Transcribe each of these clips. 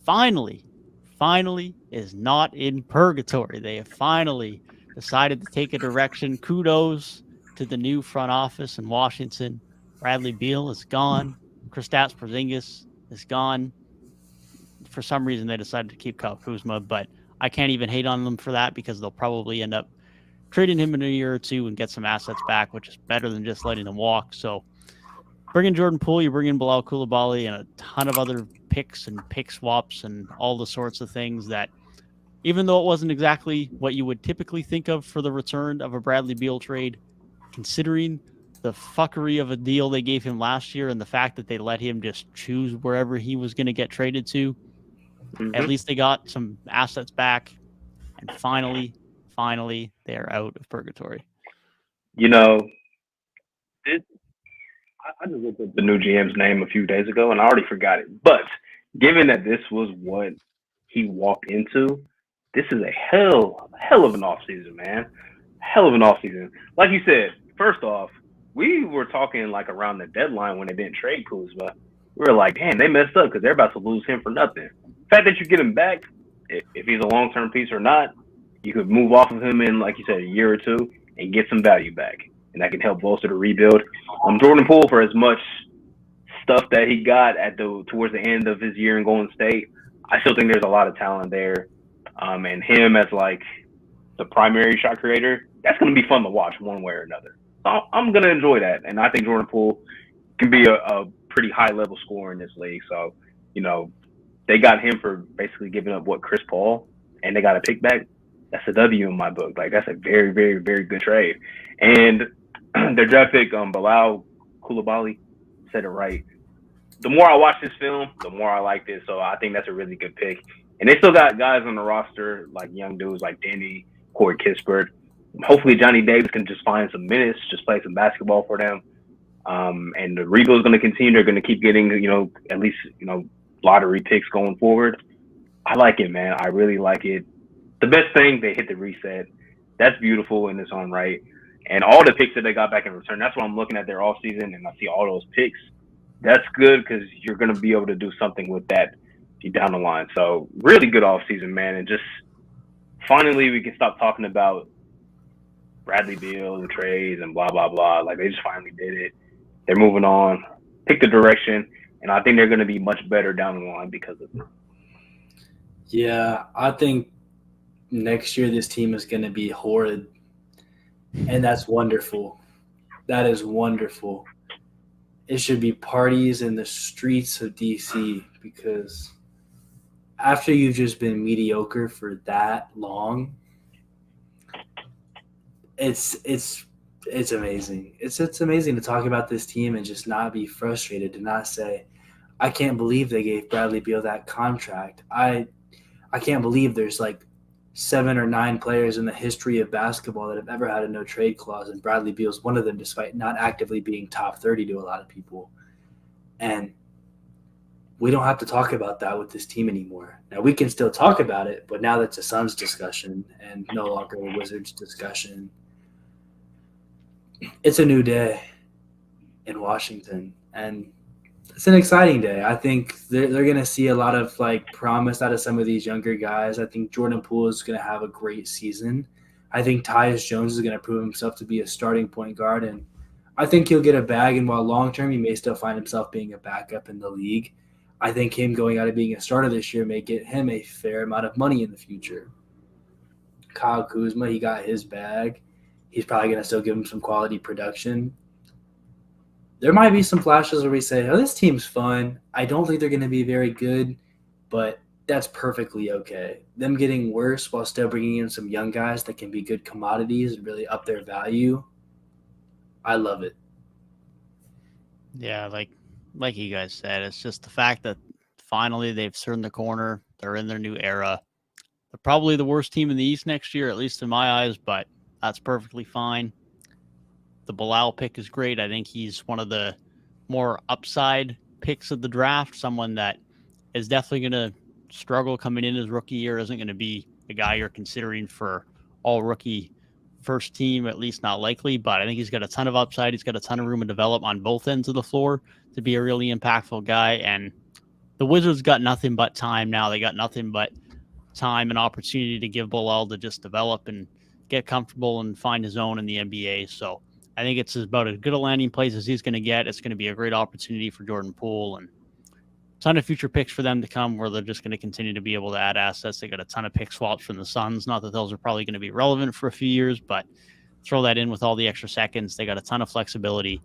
finally is not in purgatory. They have finally decided to take a direction. Kudos to the new front office in Washington. Bradley Beal is gone. Kristaps Porzingis is gone. For some reason, they decided to keep Kyle Kuzma, but I can't even hate on them for that because they'll probably end up trading him in a year or two and get some assets back, which is better than just letting him walk. So bring in Jordan Poole, you bring in Bilal Coulibaly, and a ton of other picks and pick swaps and all the sorts of things that, even though it wasn't exactly what you would typically think of for the return of a Bradley Beal trade, considering the fuckery of a deal they gave him last year and the fact that they let him just choose wherever he was going to get traded to, at least they got some assets back. And finally, they're out of purgatory. You know, I just looked at the new GM's name a few days ago, and I already forgot it. But given that this was what he walked into, this is a hell of an offseason, man. Hell of an offseason. Like you said, first off, we were talking like around the deadline when they didn't trade Kuzma. We were like, damn, they messed up because they're about to lose him for nothing. The fact that you get him back, if he's a long-term piece or not, you could move off of him in, like you said, a year or two and get some value back. And that can help bolster the rebuild. Jordan Poole, for as much stuff that he got towards the end of his year in Golden State, I still think there's a lot of talent there. And him as like the primary shot creator, that's going to be fun to watch one way or another. So I'm going to enjoy that. And I think Jordan Poole can be a pretty high-level scorer in this league. So, they got him for basically giving up, Chris Paul, and they got a pick back. That's a W in my book. Like, that's a very, very, very good trade. And their draft pick, Bilal Coulibaly, said it right. The more I watch this film, the more I like this. So I think that's a really good pick. And they still got guys on the roster, like young dudes like Denny, Corey Kispert. Hopefully Johnny Davis can just find some minutes, just play some basketball for them. And the Regals going to continue. They're going to keep getting, at least, lottery picks going forward. I like it, man. I really like it. The best thing, they hit the reset. That's beautiful in its own right. And all the picks that they got back in return, that's what I'm looking at their offseason, and I see all those picks. That's good because you're going to be able to do something with that down the line. So really good offseason, man. And just finally we can stop talking about Bradley Beal and trades and blah, blah, blah. Like, they just finally did it. They're moving on, pick the direction, and I think they're going to be much better down the line because of it. Yeah, I think next year this team is going to be horrid, and that's wonderful. That is wonderful. It should be parties in the streets of DC, because after you've just been mediocre for that long, it's amazing. It's amazing to talk about this team and just not be frustrated, to not say, I can't believe they gave Bradley Beal that contract. I can't believe there's like 7 or 9 players in the history of basketball that have ever had a no trade clause, and Bradley Beal's one of them, despite not actively being top 30 to a lot of people. And we don't have to talk about that with this team anymore. Now, we can still talk about it, but now that's a Suns discussion and no longer a Wizards discussion. It's a new day in Washington, and it's an exciting day. I think they're going to see a lot of promise out of some of these younger guys. I think Jordan Poole is going to have a great season. I think Tyus Jones is going to prove himself to be a starting point guard, and I think he'll get a bag. And while long term he may still find himself being a backup in the league, I think him going out of being a starter this year may get him a fair amount of money in the future. Kyle Kuzma, he got his bag. He's probably going to still give him some quality production. There might be some flashes where we say, oh, this team's fun. I don't think they're going to be very good, but that's perfectly okay. Them getting worse while still bringing in some young guys that can be good commodities and really up their value, I love it. Yeah, like you guys said, it's just the fact that finally they've turned the corner. They're in their new era. They're probably the worst team in the East next year, at least in my eyes, but that's perfectly fine. The Bilal pick is great. I think he's one of the more upside picks of the draft, someone that is definitely going to struggle coming in his rookie year, isn't going to be a guy you're considering for all rookie first team, at least not likely, but I think he's got a ton of upside. He's got a ton of room to develop on both ends of the floor to be a really impactful guy. And the Wizards got nothing but time now. They got nothing but time and opportunity to give Bilal to just develop and get comfortable and find his own in the NBA. So I think it's about as good a landing place as he's going to get. It's going to be a great opportunity for Jordan Poole and a ton of future picks for them to come where they're just going to continue to be able to add assets. They got a ton of pick swaps from the Suns. Not that those are probably going to be relevant for a few years, but throw that in with all the extra seconds. They got a ton of flexibility.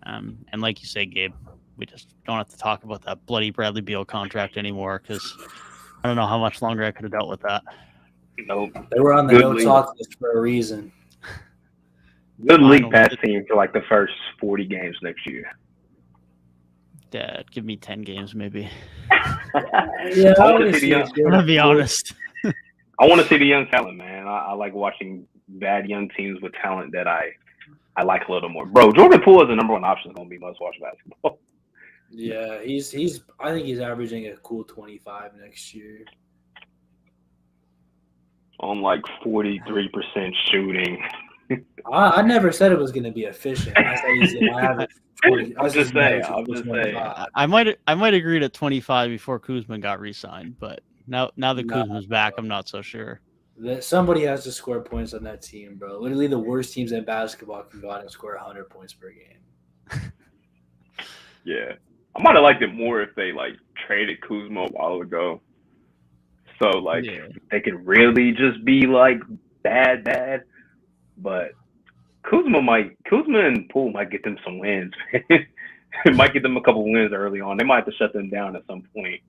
And like you say, Gabe, we just don't have to talk about that bloody Bradley Beal contract anymore because I don't know how much longer I could have dealt with that. Nope. They were on the no-talk list for a reason. Good league pass team for like the first 40 games next year. Dad, give me 10 games maybe. Yeah, I want to see the young. I'm gonna be honest. I want to see the young talent, man. I like watching bad young teams with talent that I like a little more. Bro, Jordan Poole is the number one option. Is gonna be must-watch basketball. Yeah, he's. I think he's averaging a cool 25 next year. On like 43% shooting. I never said it was going to be efficient. I said he's going to average 40. I'm just saying. I might agree to 25 before Kuzma got re-signed, but now that Kuzma's back, I'm not so sure. Somebody has to score points on that team, bro. Literally, the worst teams in basketball can go out and score 100 points per game. Yeah, I might have liked it more if they like traded Kuzma a while ago. So like they could really just be like bad. But Kuzma and Poole might get them some wins. It might get them a couple wins early on. They might have to shut them down at some point.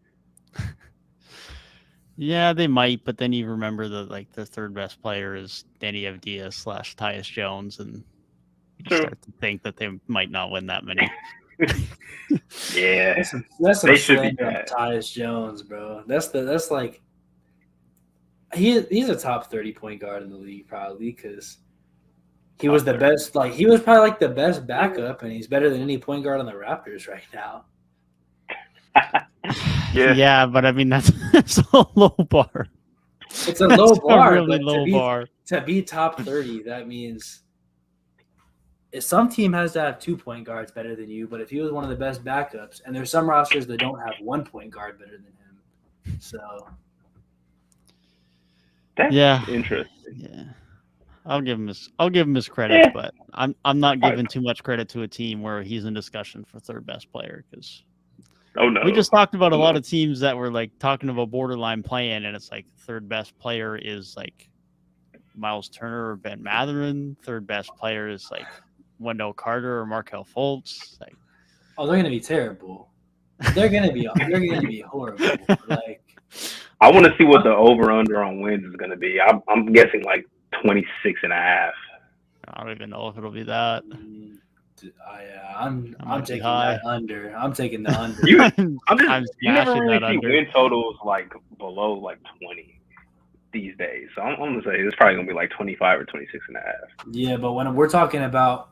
Yeah, they might, but then you remember that the third best player is Danny Avdija / Tyus Jones, and you start to think that they might not win that many. Yeah, that's some slander on Tyus Jones, bro. That's like he's a top 30 point guard in the league probably because he was the best. Like he was probably like the best backup, and he's better than any point guard on the Raptors right now. Yeah, but I mean that's a low bar. It's a low bar, really low bar. To be top 30, that means some team has to have 2 point guards better than you. But if he was one of the best backups, and there's some rosters that don't have 1 point guard better than him, so that's interesting. Yeah, I'll give him his credit, but I'm not giving too much credit to a team where he's in discussion for third best player because. Oh no! We just talked about a lot of teams that were like talking about borderline playing, and it's like third best player is like Miles Turner or Ben Mathurin. Third best player is like Wendell Carter or Markelle Fultz. Like, they're gonna be terrible. They're gonna be horrible. Like, I want to see what the over under on wins is gonna be. I'm guessing like 26.5. I don't even know if it'll be that. I'm taking that under. I'm taking the under. You never really see win totals like below like 20 these days. So I'm gonna say it's probably gonna be like 25 or 26.5. Yeah, but when we're talking about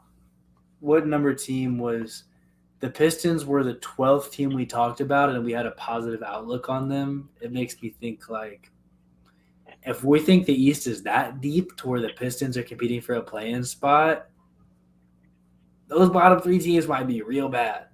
what number team was, the Pistons were the 12th team we talked about, and we had a positive outlook on them. It makes me think like if we think the East is that deep to where the Pistons are competing for a play-in spot. Those bottom 3 teams might be real bad.